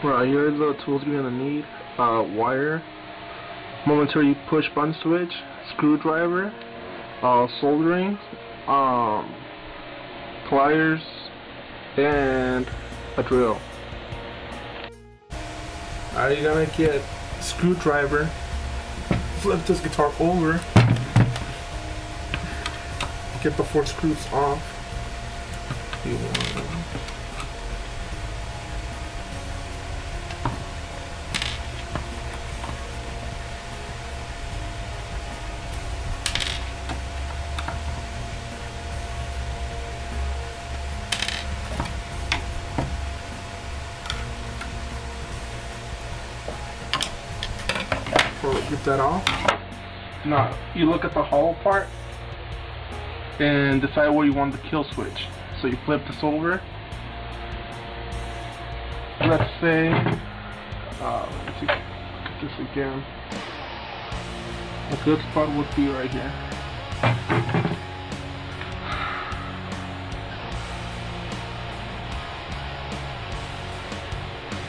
Right, here are the tools you're gonna need. Wire, momentary push button switch, screwdriver, soldering, pliers, and a drill. Alright, you're gonna get screwdriver, flip this guitar over, get the 4 screws off. Get that off. Now you look at the hollow part and decide where you want the kill switch. So you flip this over. Let's say, let's see, this again. A good spot would be right here.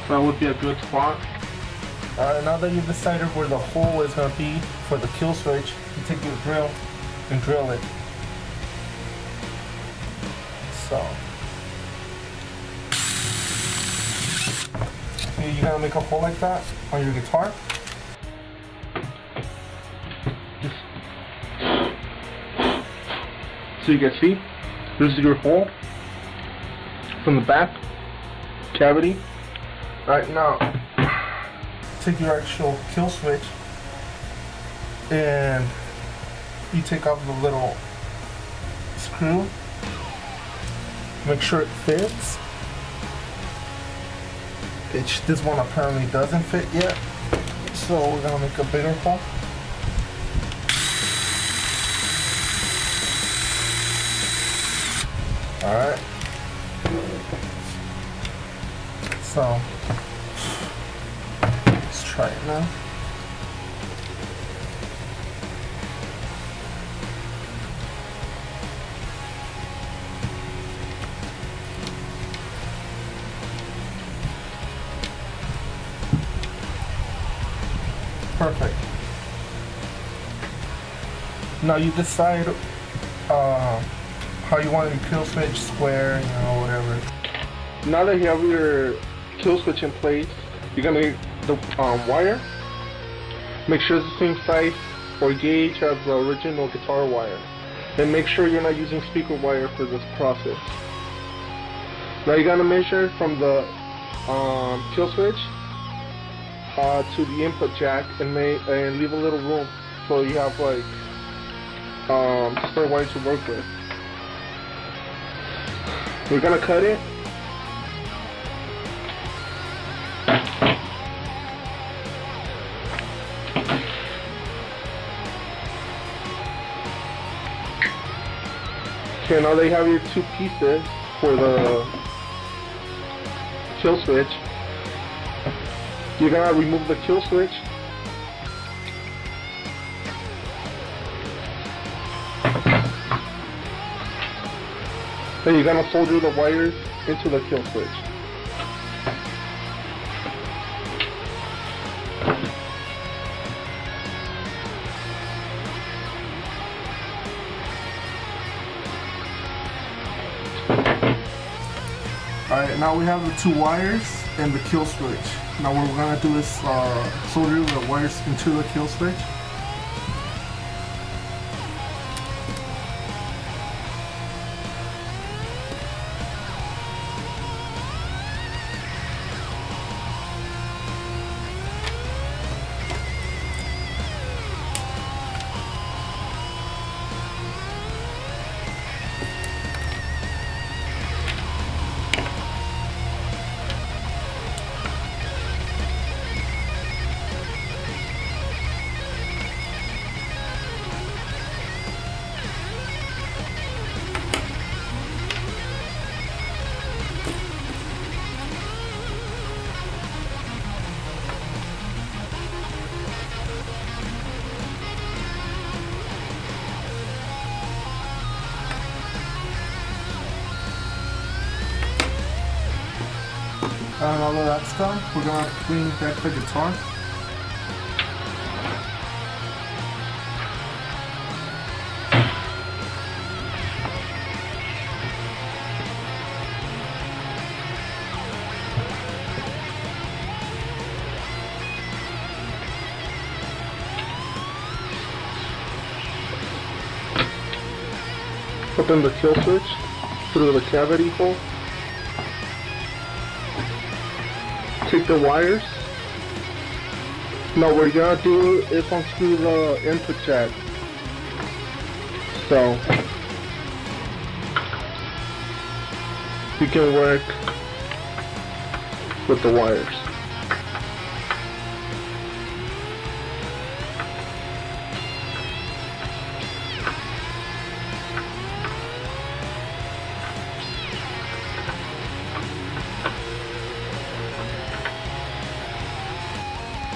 So that would be a good spot. Now that you've decided where the hole is going to be for the kill switch, you take your drill and drill it. So, you're going to make a hole like that on your guitar. So you can see, this is your hole from the back cavity. Alright, now take your actual kill switch and you take off the little screw, make sure it fits. This one apparently doesn't fit yet, so we're gonna make a bigger hole. Alright, so try it now. Perfect. Now you decide how you want your kill switch, square, you know, whatever. Now that you have your kill switch in place, you're gonna get the wire. Make sure it's the same size or gauge as the original guitar wire, and make sure you're not using speaker wire for this process. Now you're gonna measure from the kill switch to the input jack and leave a little room so you have like spare wire to work with. We're gonna cut it. Okay, now that you have your 2 pieces for the kill switch, you're gonna remove the kill switch. Then you're gonna solder the wires into the kill switch. Alright, now we have the 2 wires and the kill switch. Now what we're going to do is solder the wires into the kill switch. and all of that stuff, we're gonna bring back the guitar. Open the kill switch through the cavity hole. Take the wires. Now what you're gonna do is unscrew the input jack. So you can work with the wires.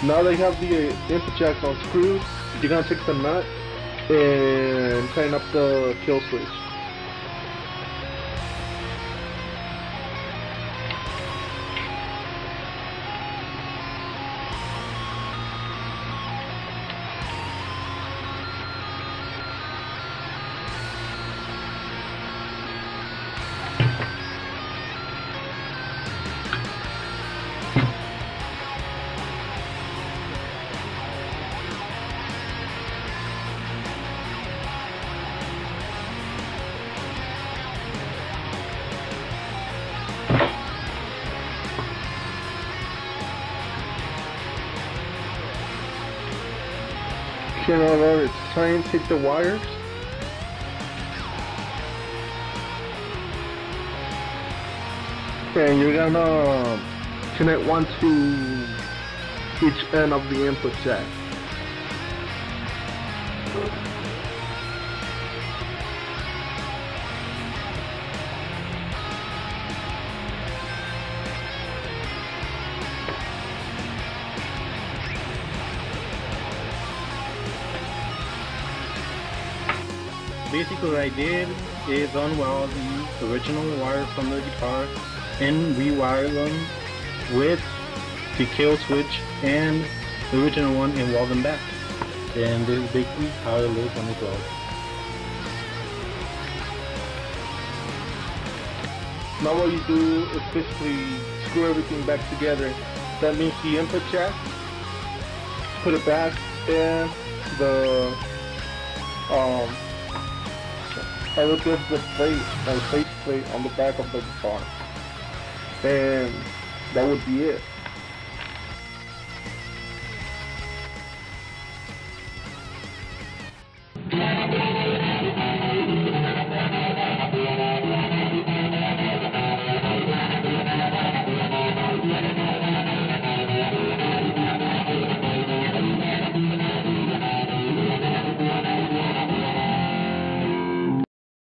Now that you have the input jack unscrewed, you're gonna take the nut and tighten up the kill switch. Okay, now it's time to take the wires. And you're gonna connect one to each end of the input jack. Basically what I did is unwire the original wires from the guitar and rewire them with the kill switch and the original one and weld them back. And this is basically how it looks on the weld. Now what you do is basically screw everything back together. That means the input jack, put it back, and the I look at the plate, the face plate on the back of the guitar, and that would be it.